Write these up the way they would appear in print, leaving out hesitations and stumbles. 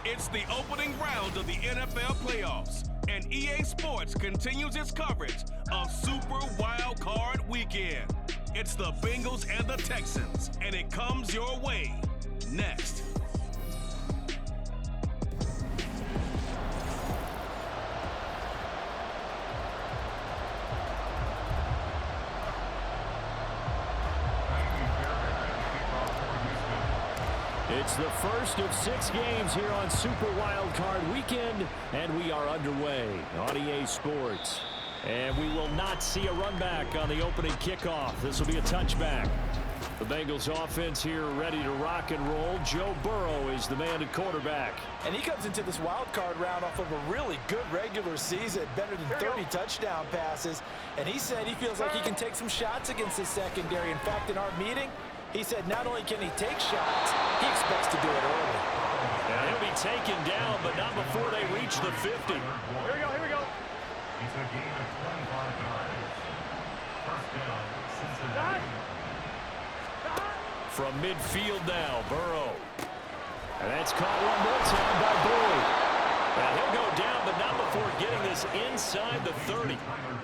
It's the opening round of the NFL playoffs, and EA Sports continues its coverage of Super Wildcard Weekend. It's the Bengals and the Texans, and it comes your way next. It's the first of 6 games here on Super Wildcard Weekend, and we are underway on EA Sports. And we will not see a run back on the opening kickoff. This will be a touchback. The Bengals offense here ready to rock and roll. Joe Burrow is the man at quarterback. And he comes into this wild card round off of a really good regular season, better than 30 touchdown passes. And he said he feels like he can take some shots against his secondary. In fact, in our meeting, he said not only can he take shots, he expects to do it early. And he'll be taken down, but not before they reach the 50. Here we go. It's a gain of 25 yards. First down, Cincinnati. From midfield now, Burrow. And that's caught one more time by Boyd. Now he'll go down, but not before getting this inside the 30.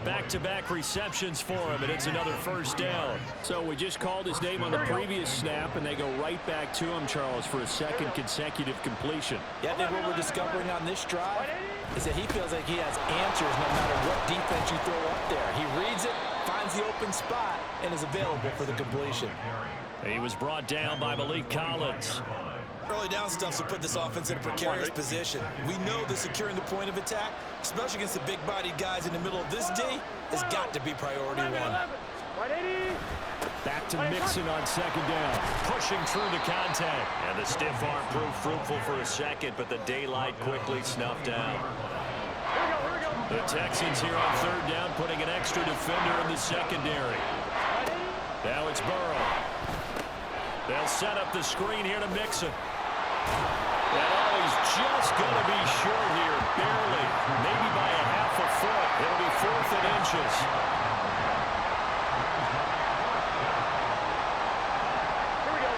Back-to-back receptions for him, and it's another first down. So we just called his name on the previous snap, and they go right back to him, Charles, for a second consecutive completion. Yeah, I think what we're discovering on this drive is that he feels like he has answers no matter what defense you throw up there. He reads it, finds the open spot, and is available for the completion. He was brought down by Malik Collins. Early down stuff to put this offense in a precarious position. We know that securing the point of attack, especially against the big-bodied guys in the middle of this D, has got to be priority one. Back to Mixon on second down. Pushing through the contact. And the stiff arm proved fruitful for a second, but the daylight quickly snuffed out. The Texans here on third down, putting an extra defender in the secondary. Now it's Burrow. They'll set up the screen here to Mixon. And he's just going to be short here, barely, maybe by a half a foot. It'll be 4th and inches. Here we go.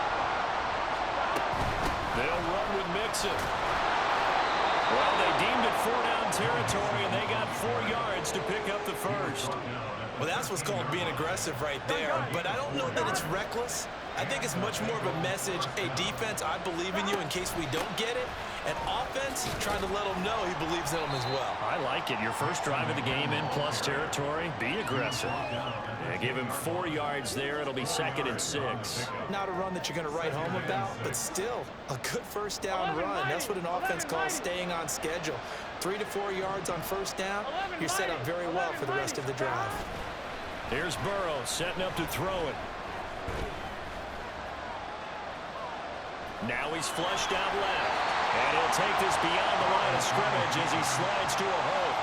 They'll run with Mixon. Well, they deemed it 4-down territory, and they got 4 yards to pick up the first. Well, that's what's called being aggressive right there, but I don't know that it's reckless. I think it's much more of a message, hey, defense, I believe in you in case we don't get it. And offense, trying to let them know he believes in them as well. I like it. Your first drive of the game in plus territory, be aggressive. Yeah, give him 4 yards there. It'll be 2nd and 6. Not a run that you're going to write home about, but still a good first down run. That's what an offense calls staying on schedule. 3 to 4 yards on first down, you're set up very well for the rest of the drive. Here's Burrow setting up to throw it. Now he's flushed out left. And he'll take this beyond the line of scrimmage as he slides to a hole.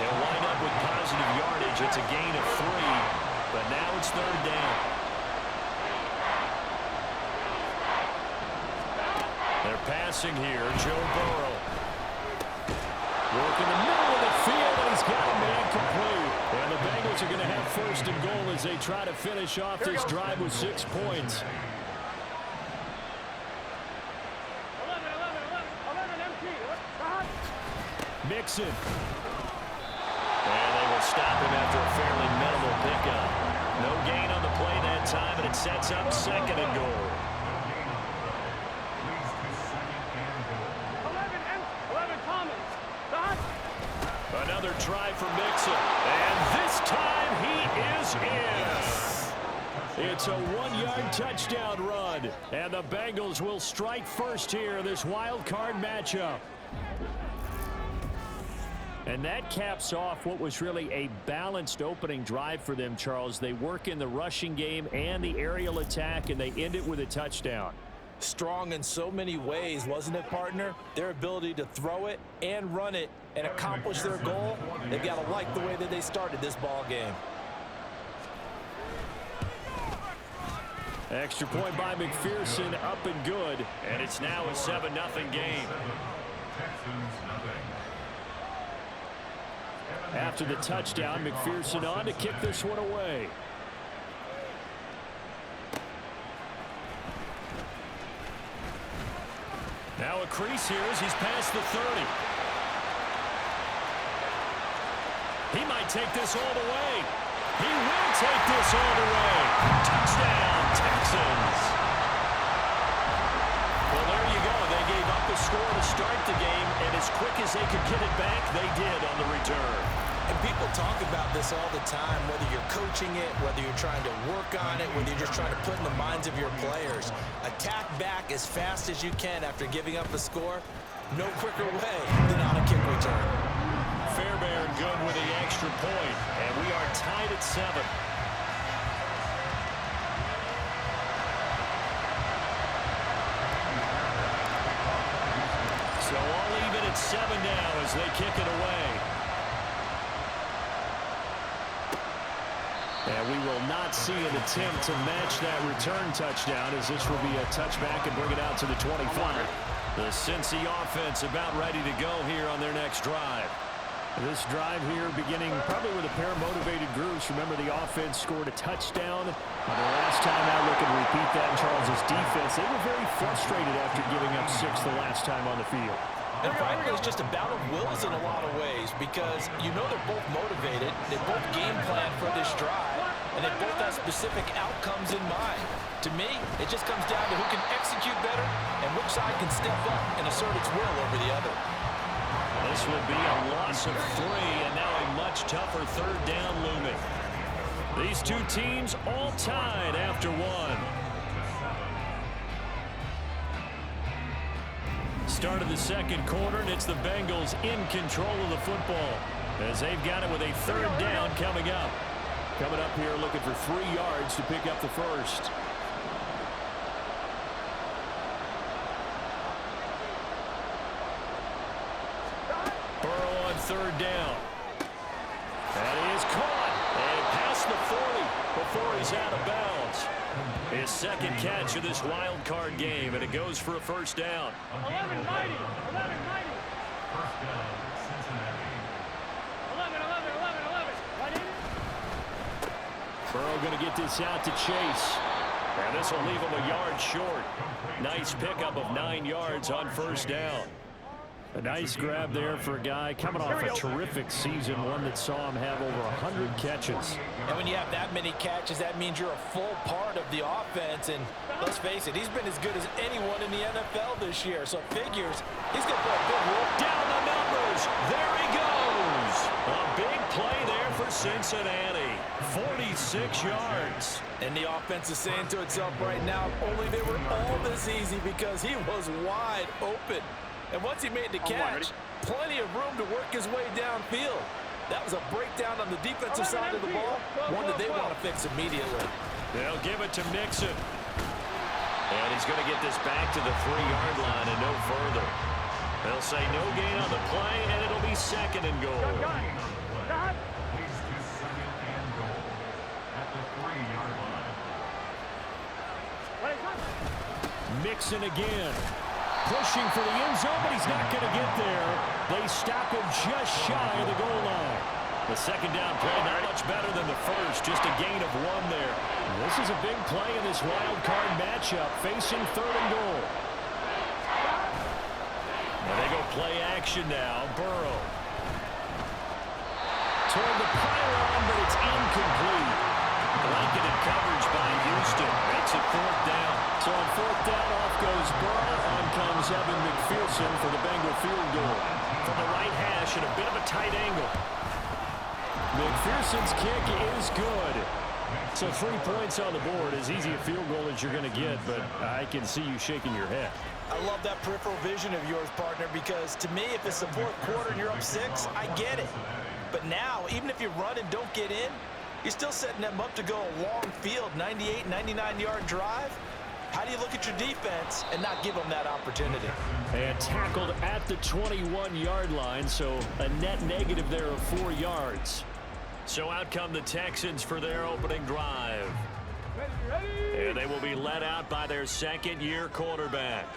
He'll wind up with positive yardage. It's a gain of 3, but now it's 3rd down. They're passing here. Joe Burrow. Work in the middle of the field, and he's got a man complete. And the Bengals are going to have 1st and goal as they try to finish off this drive with 6 points. Mixon. And they will stop him after a fairly minimal pickup. No gain on the play that time, and it sets up 2nd and goal. 11 Thomas. Another try for Mixon. And this time he is in. It's a 1-yard touchdown run. And the Bengals will strike first here in this wild card matchup. And that caps off what was really a balanced opening drive for them, Charles. They work in the rushing game and the aerial attack, and they end it with a touchdown. Strong in so many ways, wasn't it, partner? Their ability to throw it and run it and accomplish their goal, they've got to like the way that they started this ball game. Extra point by McPherson, up and good. And it's now a 7-0 game. After the touchdown, McPherson on to kick this one away. Now a crease here as he's past the 30. He might take this all the way. He will take this all the way. Touchdown, Texans. Well, there you go. They gave up the score to start the game, and as quick as they could get it back, they did on the return. And people talk about this all the time, whether you're coaching it, whether you're trying to work on it, whether you're just trying to put in the minds of your players. Attack back as fast as you can after giving up a score. No quicker way than on a kick return. Fairbairn good with the extra point, and we are tied at 7. So all even at 7 now as they kick it away. And we will not see an attempt to match that return touchdown, as this will be a touchback and bring it out to the 25. The Cincy offense about ready to go here on their next drive. This drive here beginning probably with a pair of motivated groups. Remember, the offense scored a touchdown on the last time out. Looking to repeat that in Charles' defense. They were very frustrated after giving up 6 the last time on the field. And finally, it's just a battle of wills in a lot of ways, because you know they're both motivated, they both game plan for this drive, and they both have specific outcomes in mind. To me, it just comes down to who can execute better and which side can step up and assert its will over the other. This will be a loss of 3, and now a much tougher 3rd down looming. These two teams all tied after 1. Start of the second quarter, and it's the Bengals in control of the football as they've got it with a 3rd down coming up. Coming up here looking for 3 yards to pick up the first. Burrow on 3rd down. That is caught and past the 40 before he's out of bounds. His 2nd catch of this wild card game, and it goes for a 1st down. 11-90. 11-90. First down, Cincinnati. 11. Burrow going to get this out to Chase. And this will leave him a yard short. Nice pickup of 9 yards on 1st down. A nice grab there for a guy coming off a terrific season, one that saw him have over 100 catches. And when you have that many catches, that means you're a full part of the offense. And let's face it, he's been as good as anyone in the NFL this year. So figures he's going to play a big role. Down the numbers. There he goes. A big play there for Cincinnati. 46 yards. And the offense is saying to itself right now, only they were all this easy because he was wide open. And once he made the catch, plenty of room to work his way downfield. That was a breakdown on the defensive side of the ball, one that they want to fix immediately. They'll give it to Mixon. And he's going to get this back to the 3-yard line and no further. They'll say no gain on the play, and it'll be 2nd and goal. Leads to 2nd and goal at the 3-yard line. Mixon again. Pushing for the end zone, but he's not going to get there. They stop him just shy of the goal line. The 2nd down play not much better than the first, just a gain of 1 there. This is a big play in this wild card matchup, facing 3rd and goal. And they go play action now. Burrow. Toward the pylon, but it's incomplete. Blanketed coverage by Houston. Makes it 4th down. So on 4th down, off goes Burrow. On comes Evan McPherson for the Bengal field goal. From the right hash at a bit of a tight angle. McPherson's kick is good. So 3 points on the board. As easy a field goal as you're going to get, but I can see you shaking your head. I love that peripheral vision of yours, partner, because to me, if it's the 4th quarter and you're up 6, I get it. But now, even if you run and don't get in, you're still setting them up to go a long field, 98, 99-yard drive. How do you look at your defense and not give them that opportunity? And tackled at the 21-yard line, so a net negative there of 4 yards. So out come the Texans for their opening drive. And they will be led out by their 2nd-year quarterback.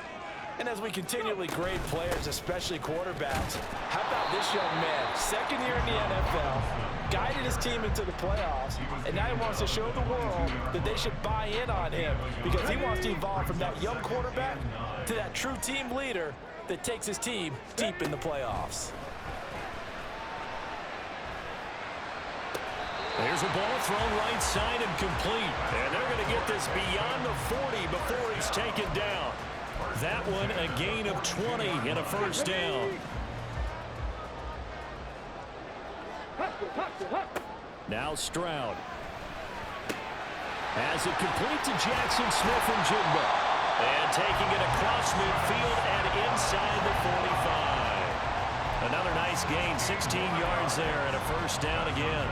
And as we continually grade players, especially quarterbacks, how about this young man, 2nd year in the NFL, guided his team into the playoffs, and now he wants to show the world that they should buy in on him because he wants to evolve from that young quarterback to that true team leader that takes his team deep in the playoffs. There's a ball thrown right side and complete. And they're going to get this beyond the 40 before he's taken down. That one a gain of 20 and a first down. Now Stroud. Has it complete to Jackson Smith and Jigba. And taking it across midfield and inside the 45. Another nice gain, 16 yards there and a first down again.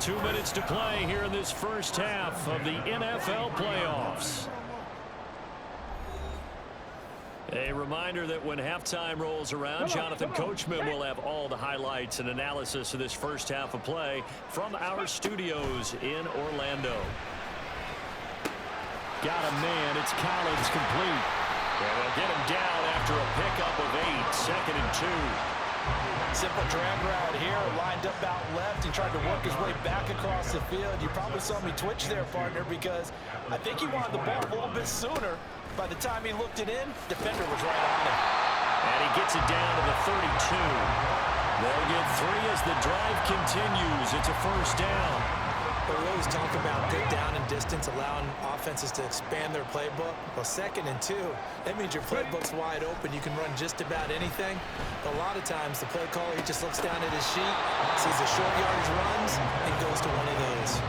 2 minutes to play here in this first half of the NFL playoffs. A reminder that when halftime rolls around, Jonathan Coachman will have all the highlights and analysis of this first half of play from our studios in Orlando. Got a man. It's Collins complete. And they'll get him down after a pickup of 8, 2nd and 2. Simple drag route here, lined up out left. He tried to work his way back across the field. You probably saw me twitch there, partner, because I think he wanted the ball a little bit sooner. By the time he looked it in, defender was right on him. And he gets it down to the 32. They'll get 3 as the drive continues. It's a first down. But we always talk about good down and distance, allowing offenses to expand their playbook. Well, 2nd and 2, that means your playbook's wide open. You can run just about anything. But a lot of times, the play caller, he just looks down at his sheet, sees the short yardage runs, and goes to one of those.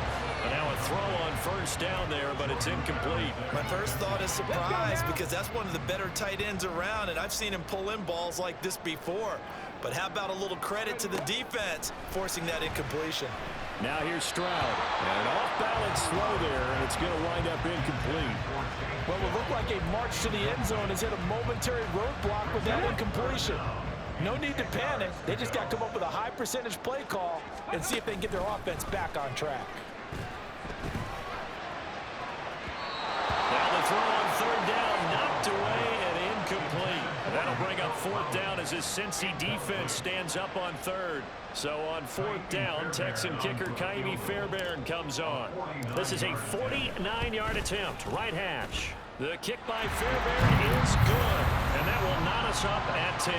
And now a throw on first down there, but it's incomplete. My first thought is surprise, because that's one of the better tight ends around, and I've seen him pull in balls like this before. But how about a little credit to the defense forcing that incompletion? Now here's Stroud. And an off-balance throw there, and it's going to wind up incomplete. What would look like a march to the end zone has hit a momentary roadblock with that incompletion. No need to panic. They just got to come up with a high percentage play call and see if they can get their offense back on track. Now the throw on 3rd down, knocked away and incomplete. That'll bring up 4th down as his Cincy defense stands up on 3rd. So on 4th down, Texan kicker Kaimi Fairbairn comes on. This is a 49-yard attempt, right hash. The kick by Fairbairn is good, and that will knot us up at 10.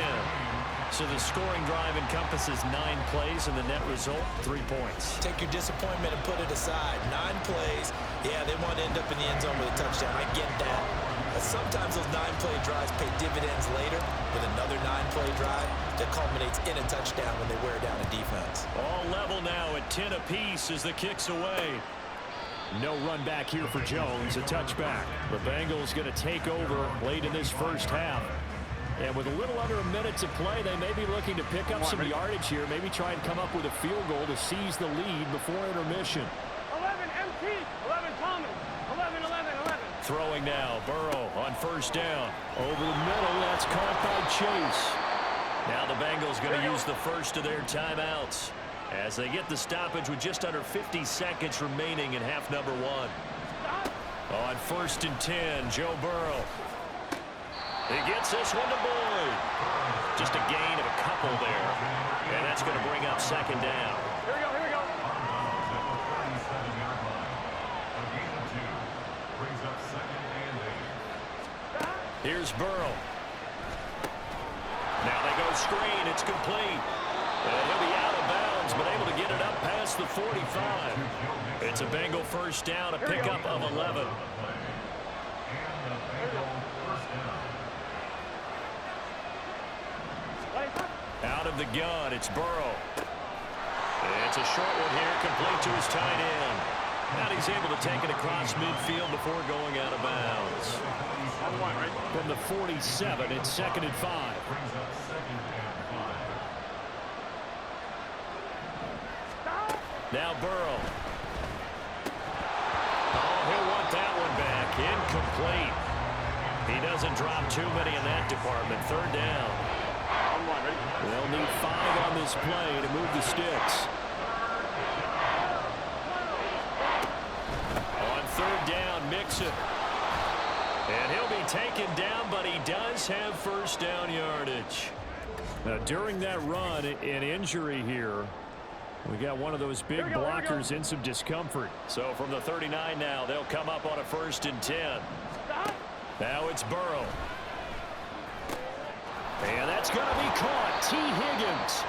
So the scoring drive encompasses 9 plays, and the net result, 3 points. Take your disappointment and put it aside. 9 plays. Yeah, they want to end up in the end zone with a touchdown. I get that. But sometimes those 9-play drives pay dividends later with another 9-play drive that culminates in a touchdown when they wear down a defense. All level now at 10 apiece as the kick's away. No run back here for Jones, a touchback. The Bengals going to take over late in this first half. And with a little under a minute to play, they may be looking to pick up some yardage here, maybe try and come up with a field goal to seize the lead before intermission. 11 MT, 11 Thomas, 11. Throwing now, Burrow on 1st down. Over the middle, that's caught by Chase. Now the Bengals going to use the first of their timeouts as they get the stoppage with just under 50 seconds remaining in half number 1. On 1st and 10, Joe Burrow. He gets this one to Boyd. Just a gain of a couple there. And that's going to bring up 2nd down. Here we go. Here's Burrow. Now they go screen. It's complete. And he'll be out of bounds, but able to get it up past the 45. It's a Bengal first down, a pickup of 11. Out of the gun, it's Burrow. It's a short one here, complete to his tight end. And he's able to take it across midfield before going out of bounds. From the 47, it's 2nd and 5. Now Burrow. Oh, he'll want that one back. Incomplete. He doesn't drop too many in that department. 3rd down. They'll need 5 on this play to move the sticks. On 3rd down, Mixon. And he'll be taken down, but he does have 1st down yardage. Now, during that run, an injury here. We got one of those big blockers in some discomfort. So from the 39 now, they'll come up on a 1st and 10. Now it's Burrow. And that's going to be caught. T. Higgins.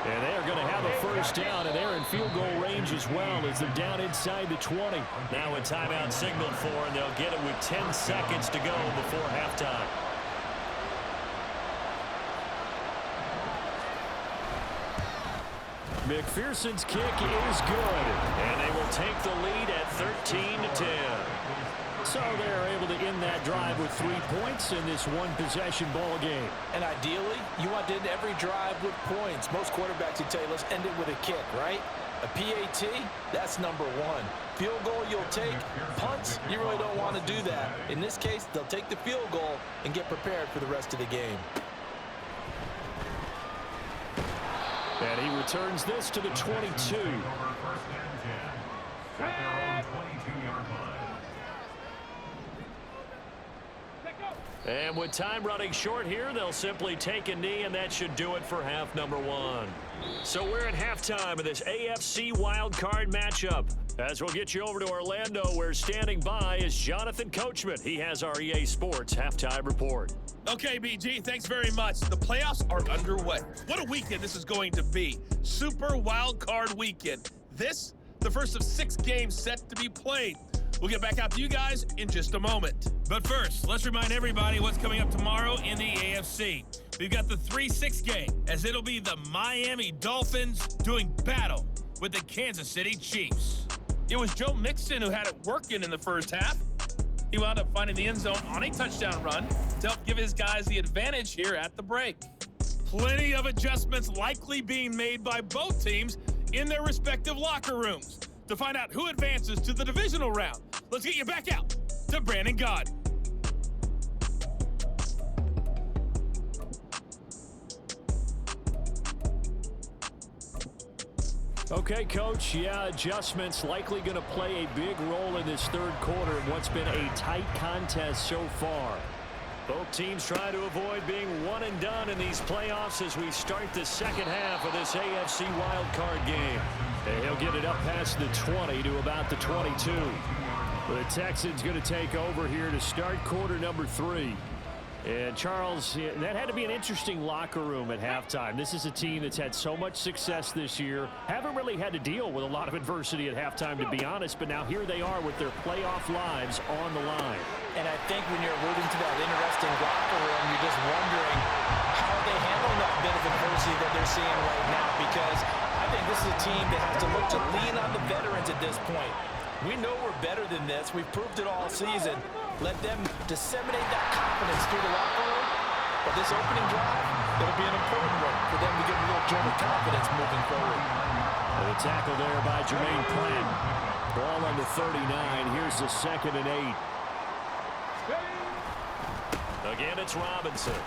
And they're going to have a first down, and they're in field goal range as well as they're down inside the 20. Now a timeout signaled for, and they'll get it with 10 seconds to go before halftime. McPherson's kick is good, and they will take the lead at 13-10. So they're able to end that drive with 3 points in this one-possession ball game. And ideally, you want to end every drive with points. Most quarterbacks would tell you, let's end it with a kick, right? A PAT, that's number one. Field goal you'll take. Punts, you really don't want to do that. In this case, they'll take the field goal and get prepared for the rest of the game. And he returns this to the 22. And with time running short here, they'll simply take a knee, and that should do it for half number one. So we're at halftime of this AFC wildcard matchup. As we'll get you over to Orlando, where standing by is Jonathan Coachman. He has our EA Sports halftime report. Okay, BG, thanks very much. The playoffs are underway. What a weekend this is going to be. Super wildcard weekend. This, the first of 6 games set to be played. We'll get back out to you guys in just a moment. But first, let's remind everybody what's coming up tomorrow in the AFC. We've got the 3-6 game, as it'll be the Miami Dolphins doing battle with the Kansas City Chiefs. It was Joe Mixon who had it working in the first half. He wound up finding the end zone on a touchdown run to help give his guys the advantage here at the break. Plenty of adjustments likely being made by both teams in their respective locker rooms. To find out who advances to the divisional round, let's get you back out to Brandon God. Okay, Coach, yeah, adjustments likely going to play a big role in this third quarter in what's been a tight contest so far. Both teams try to avoid being one and done in these playoffs as we start the second half of this AFC wildcard game. And he'll get it up past the 20 to about the 22. The Texans going to take over here to start quarter number 3. And Charles, that had to be an interesting locker room at halftime. This is a team that's had so much success this year. Haven't really had to deal with a lot of adversity at halftime, to be honest. But now here they are with their playoff lives on the line. And I think when you're alluding to that interesting locker room, you're just wondering how they handle that bit of adversity that they're seeing right now. Because I think this is a team that has to look to lean on the veterans at this point. We know we're better than this. We've proved it all season. Let them disseminate that confidence through the locker room. But this opening drive, it'll be an important one for them to get a little jolt of confidence moving forward. The tackle there by Jermaine Pratt. Ball on the 39. Here's the 2nd and 8. Again, it's Robinson.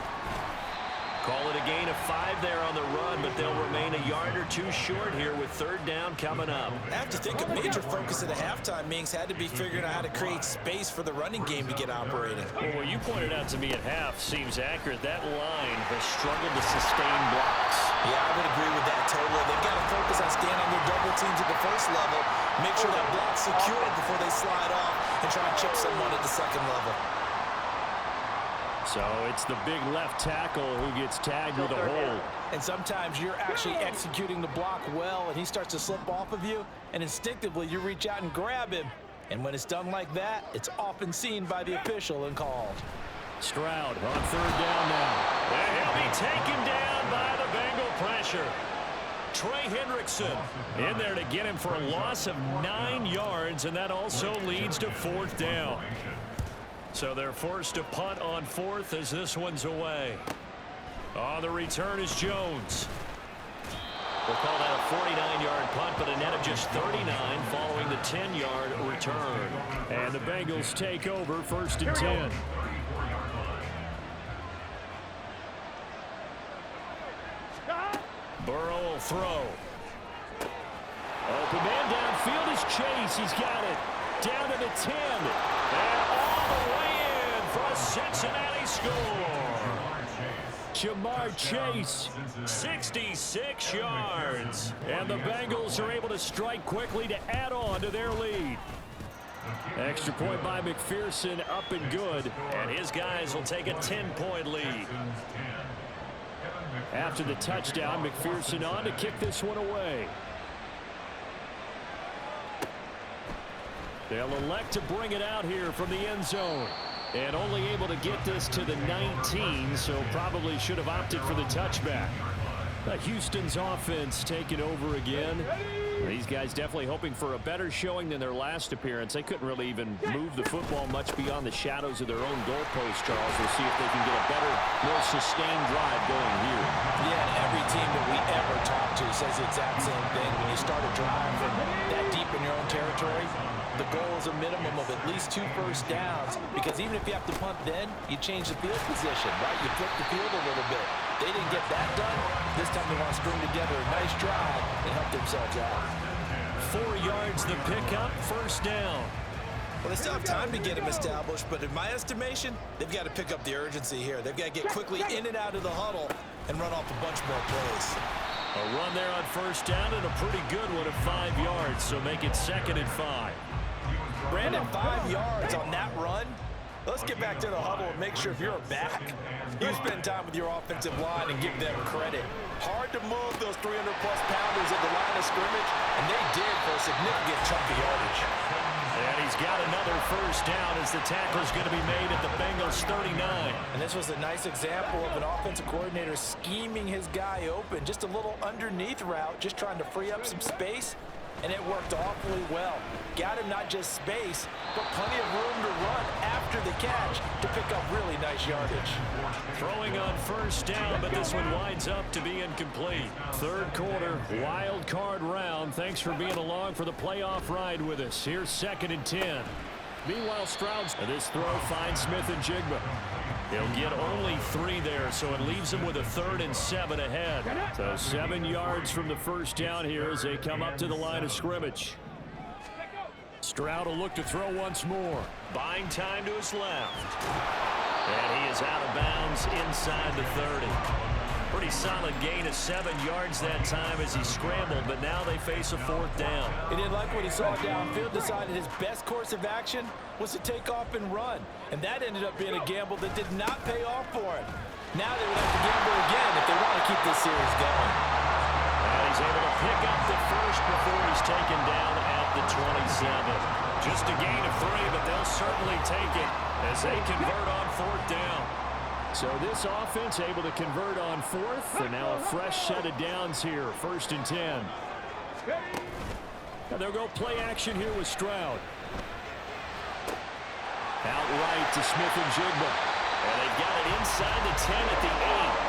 Call it a gain of 5 there on the run, but they'll remain a yard or 2 short here with 3rd down coming up. I have to think a major focus at the halftime meetings had to be figuring out how to create space for the running game to get operating. Well, what you pointed out to me at half seems accurate. That line has struggled to sustain blocks. Yeah, I would agree with that totally. They've got to focus on staying on their double teams at the first level, make sure that block's secured before they slide off and try to chip someone at the second level. So it's the big left tackle who gets tagged with a hold. And sometimes you're actually executing the block well, and he starts to slip off of you, and instinctively you reach out and grab him. And when it's done like that, it's often seen by the official and called. Stroud on 3rd down now. And he'll be taken down by the Bengal pressure. Trey Hendrickson in there to get him for a loss of 9 yards, and that also leads to 4th down. So they're forced to punt on 4th as this one's away. On the return is Jones. We'll call that a 49-yard punt, but a net of just 39 following the 10-yard return. And the Bengals take over 1st and 10. Burrow will throw. Open man downfield is Chase. He's got it. Down to the 10. And all the way in for a Cincinnati score. Jamar Chase, 66 yards. And the Bengals are able to strike quickly to add on to their lead. Extra point by McPherson, up and good. And his guys will take a 10-point lead. After the touchdown, McPherson on to kick this one away. They'll elect to bring it out here from the end zone. And only able to get this to the 19, so probably should have opted for the touchback. Houston's offense taking over again. These guys definitely hoping for a better showing than their last appearance. They couldn't really even move the football much beyond the shadows of their own goalpost, Charles. We'll see if they can get a better, more sustained drive going here. Yeah, and every team that we ever talk to says the exact same thing. When you start a drive from that deep in your own territory, the goal is a minimum of at least 2 first downs, because even if you have to punt then, you change the field position, right? You flip the field a little bit. They didn't get that done. This time they want to string together a nice drive and help themselves out. 4 yards the pickup, first down. Well, they still have time to get him established, but in my estimation, they've got to pick up the urgency here. They've got to get quickly in and out of the huddle and run off a bunch more plays. A run there on first down and a pretty good one of 5 yards, so make it 2nd and 5. Brandon, 5 yards on that run. Let's get back to the huddle and make sure if you're a back, you spend time with your offensive line and give them credit. Hard to move those 300-plus pounders at the line of scrimmage, and they did for a significant chunk of yardage. And he's got another first down as the tackle's going to be made at the Bengals 39. And this was a nice example of an offensive coordinator scheming his guy open. Just a little underneath route, just trying to free up some space. And it worked awfully well. Got him not just space, but plenty of room to run after the catch to pick up really nice yardage. Throwing on first down, but this one winds up to be incomplete. 3rd quarter, wild card round. Thanks for being along for the playoff ride with us. Here's 2nd and 10. Meanwhile, Stroud's this throw finds Smith and Jigba. He'll get only 3 there, so it leaves him with a 3rd and 7 ahead. So 7 yards from the first down here as they come up to the line of scrimmage. Stroud will look to throw once more. Buying time to his left. And he is out of bounds inside the 30. Pretty solid gain of 7 yards that time as he scrambled, but now they face a 4th down. He didn't like what he saw downfield, decided his best course of action was to take off and run. And that ended up being a gamble that did not pay off for him. Now they would have to gamble again if they want to keep this series going. And he's able to pick up the first before he's taken down at the 27. Just a gain of 3, but they'll certainly take it as they convert on 4th down. So this offense able to convert on 4th, and now a fresh set of downs here, 1st and 10. Now they'll go play action here with Stroud. Out right to Smith and Jigba. And they've got it inside the 10 at the 8.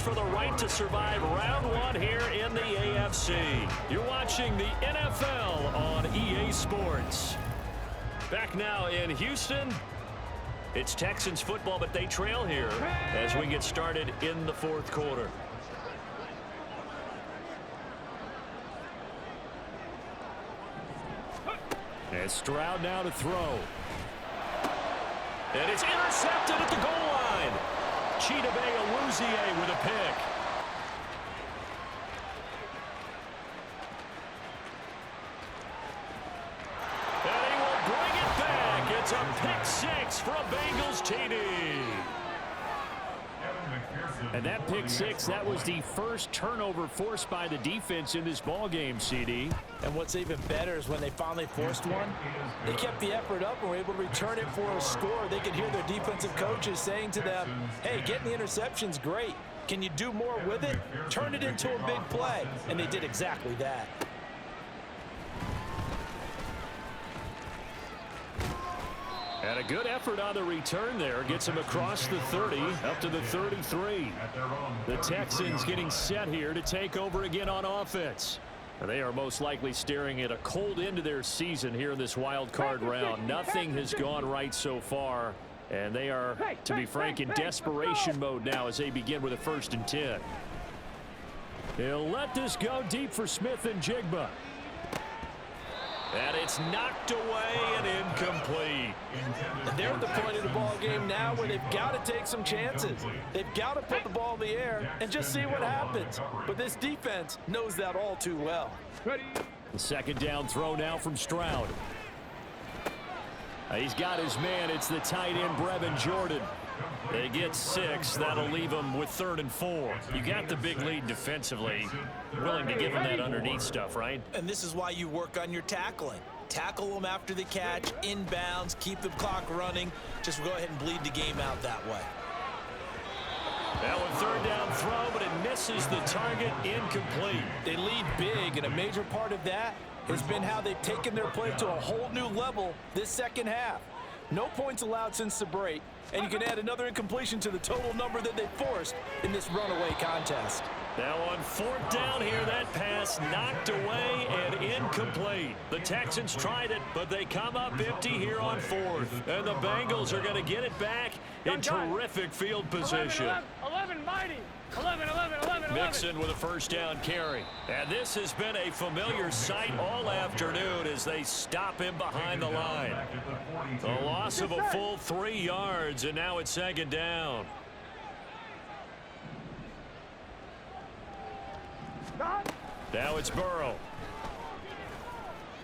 For the right to survive round 1 here in the AFC. You're watching the NFL on EA Sports. Back now in Houston. It's Texans football, but they trail here as we get started in the 4th quarter. And Stroud now to throw. And it's intercepted at the goal line. Chidobe Awuzie with a pick. And he will bring it back. It's a pick 6 for a Bengals TD. And that pick 6, that was the first turnover forced by the defense in this ballgame, CD. And what's even better is when they finally forced one, they kept the effort up and were able to return it for a score. They could hear their defensive coaches saying to them, hey, getting the interception's great. Can you do more with it? Turn it into a big play. And they did exactly that. And a good effort on the return there. Gets him across the 30, up to the 33. The Texans getting set here to take over again on offense. They are most likely staring at a cold end to their season here in this wild card round. Nothing has gone right so far. And they are, to be frank, in desperation mode now as they begin with a 1st and 10. He'll let this go deep for Smith and Jigba. And it's knocked away and incomplete. And they're at the point of the ball game now where they've got to take some chances. They've got to put the ball in the air and just see what happens. But this defense knows that all too well. The second down throw now from Stroud. He's got his man. It's the tight end, Brevin Jordan. They get 6. That'll leave them with 3rd and 4. You got the big lead defensively. Willing to give them that underneath stuff, right? And this is why you work on your tackling. Tackle them after the catch, inbounds, keep the clock running. Just go ahead and bleed the game out that way. That one 3rd down throw, but it misses the target, incomplete. They lead big, and a major part of that has been how they've taken their play to a whole new level this second half. No points allowed since the break, and you can add another incompletion to the total number that they forced in this runaway contest. That one 4th down here. That pass knocked away and incomplete. The Texans tried it, but they come up empty here on 4th. And the Bengals are going to get it back in terrific field position. 11, mighty. 11. Mixon with a 1st down carry. And this has been a familiar sight all afternoon as they stop him behind the line. A loss of a full 3 yards, and now it's 2nd down. Now it's Burrow.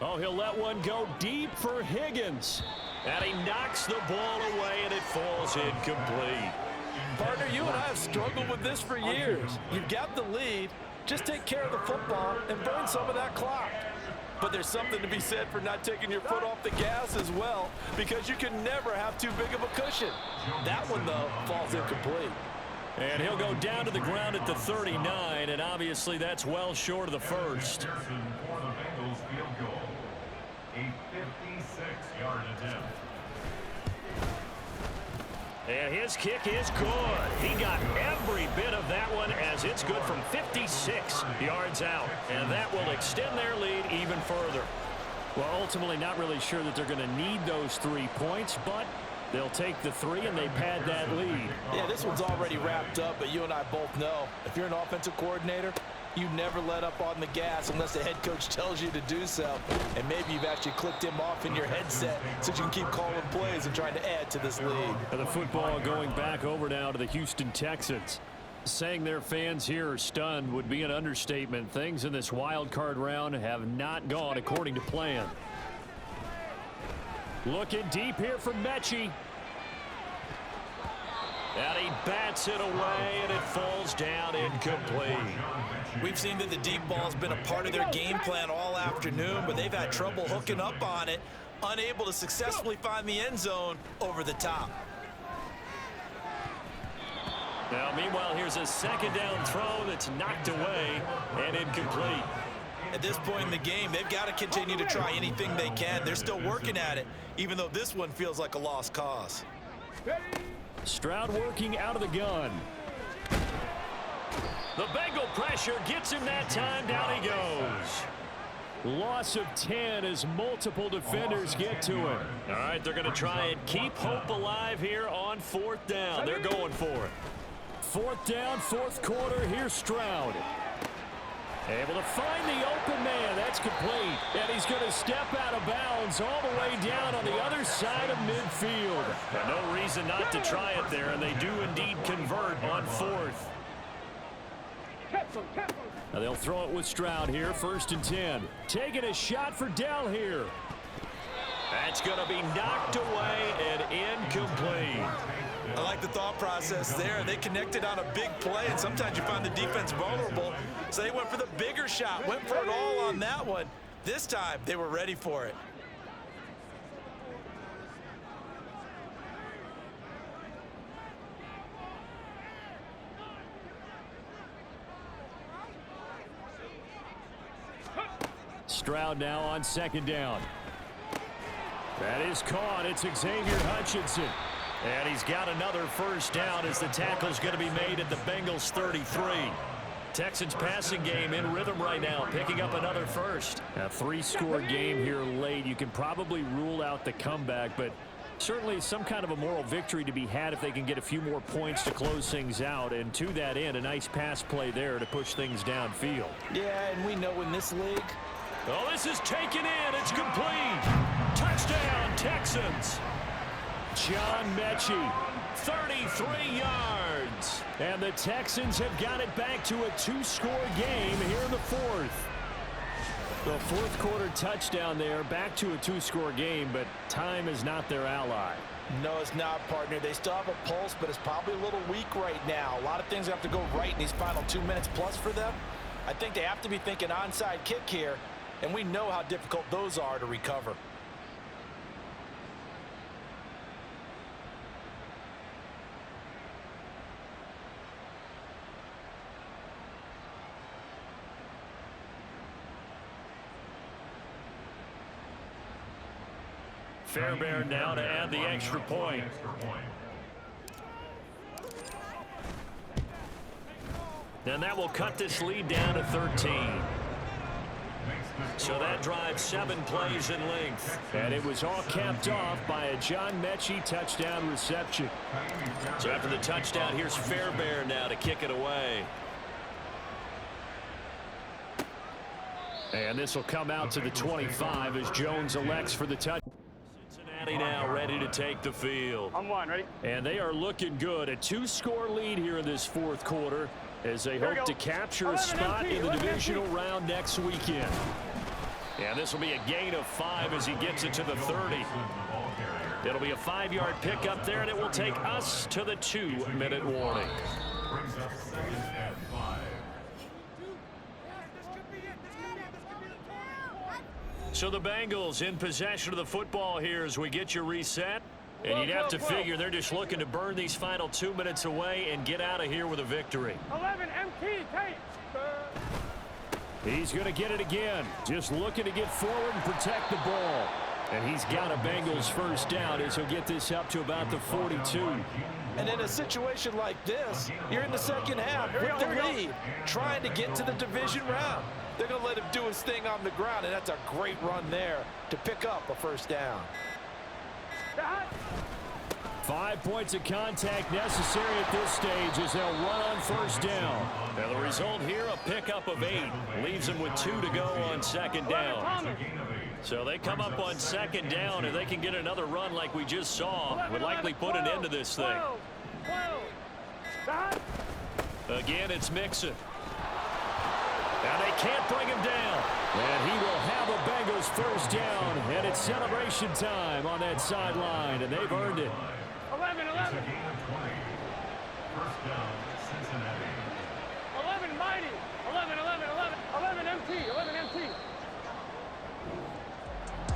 Oh, he'll let one go deep for Higgins. And he knocks the ball away, and it falls incomplete. Partner, you and I have struggled with this for years. You've got the lead. Just take care of the football and burn some of that clock. But there's something to be said for not taking your foot off the gas as well, because you can never have too big of a cushion. That one, though, falls incomplete. And he'll go down to the ground at the 39, and obviously that's well short of the first. For the Bengals field goal, a 56-yard attempt. And his kick is good. He got every bit of that one as it's good from 56 yards out. And that will extend their lead even further. Well, ultimately not really sure that they're going to need those 3 points, but they'll take the 3 and they pad that lead. Yeah, this one's already wrapped up, but you and I both know if you're an offensive coordinator, you never let up on the gas unless the head coach tells you to do so. And maybe you've actually clicked him off in your headset so you can keep calling plays and trying to add to this lead. And the football going back over now to the Houston Texans. Saying their fans here are stunned would be an understatement. Things in this wild card round have not gone according to plan. Looking deep here from Mechie. And he bats it away, and it falls down incomplete. We've seen that the deep ball has been a part of their game plan all afternoon, but they've had trouble hooking up on it, unable to successfully find the end zone over the top. Now, meanwhile, here's a 2nd down throw that's knocked away and incomplete. At this point in the game, they've got to continue to try anything they can. They're still working at it, even though this one feels like a lost cause. Stroud working out of the gun. The Bengal pressure gets him that time. Down he goes. Loss of 10 as multiple defenders get to him. All right, they're going to try and keep hope alive here on 4th down. They're going for it. 4th down, 4th quarter. Here's Stroud. Able to find the open man. That's complete. And he's going to step out of bounds all the way down on the other side of midfield. And no reason not to try it there, and they do indeed convert on 4th. Now they'll throw it with Stroud here, 1st and 10. Taking a shot for Dell here. That's going to be knocked away and incomplete. I like the thought process there. They connected on a big play, and sometimes you find the defense vulnerable. So they went for the bigger shot, went for it all on that one. This time, they were ready for it. Stroud now on 2nd down. That is caught. It's Xavier Hutchinson. And he's got another 1st down as the tackle's going to be made at the Bengals 33. Texans passing game in rhythm right now, picking up another 1st. A 3-score game here late. You can probably rule out the comeback, but certainly some kind of a moral victory to be had if they can get a few more points to close things out. And to that end, a nice pass play there to push things downfield. Yeah, and we know in this league, Oh, this is taken in. It's complete. Touchdown, Texans. John Mechie, 33 yards. And the Texans have got it back to a 2-score game here in the fourth. The fourth quarter touchdown there, back to a 2-score game, but time is not their ally. No, it's not, partner. They still have a pulse, but it's probably a little weak right now. A lot of things have to go right in these final 2 minutes plus for them. I think they have to be thinking onside kick here, and we know how difficult those are to recover. Fairbairn now to add the extra point. And that will cut this lead down to 13. So that drives 7 plays in length. And it was all capped off by a John Mechie touchdown reception. So after the touchdown, here's Fairbairn now to kick it away. And this will come out to the 25 as Jones elects for the touch. Cincinnati now ready to take the field. On one, ready? And they are looking good. A 2-score lead here in this fourth quarter as they hope to capture a spot in the divisional round next weekend. And this will be a gain of 5 as he gets it to the 30. It'll be a 5-yard pickup there, and it will take us to the 2-minute warning. So the Bengals in possession of the football here as we get you reset. And you'd have to figure they're just looking to burn these final 2 minutes away and get out of here with a victory. 11, MT, tape. He's going to get it again. Just looking to get forward and protect the ball. And he's got a Bengals first down as he'll get this up to about the 42. And in a situation like this, you're in the second half with the lead, trying to get to the division round. They're going to let him do his thing on the ground, and that's a great run there to pick up a first down. 5 points of contact necessary at this stage as they'll run on first down. And the result here, a pickup of 8. Leaves them with 2 to go on second down. So they come up on second down, and they can get another run like we just saw. Would likely put an end to this thing. Again, it's Mixon. And they can't bring him down. And he will have a Bengals first down. And it's celebration time on that sideline. And they've earned it. 11, 11. First down, Cincinnati. 11, mighty. 11, 11, 11. 11, MT. 11, MT.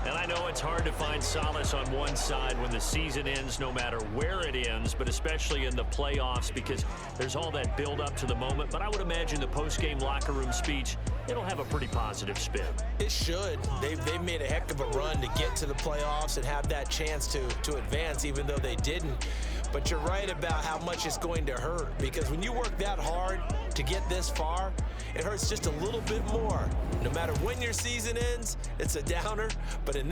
And I know it's hard to find solace on one side when the season ends, no matter where it ends, but especially in the playoffs because there's all that build up to the moment. But I would imagine the post-game locker room speech, it'll have a pretty positive spin. It should. They've made a heck of a run to get to the playoffs and have that chance to advance, even though they didn't. But you're right about how much it's going to hurt, because when you work that hard to get this far, it hurts just a little bit more. No matter when your season ends, it's a downer. But in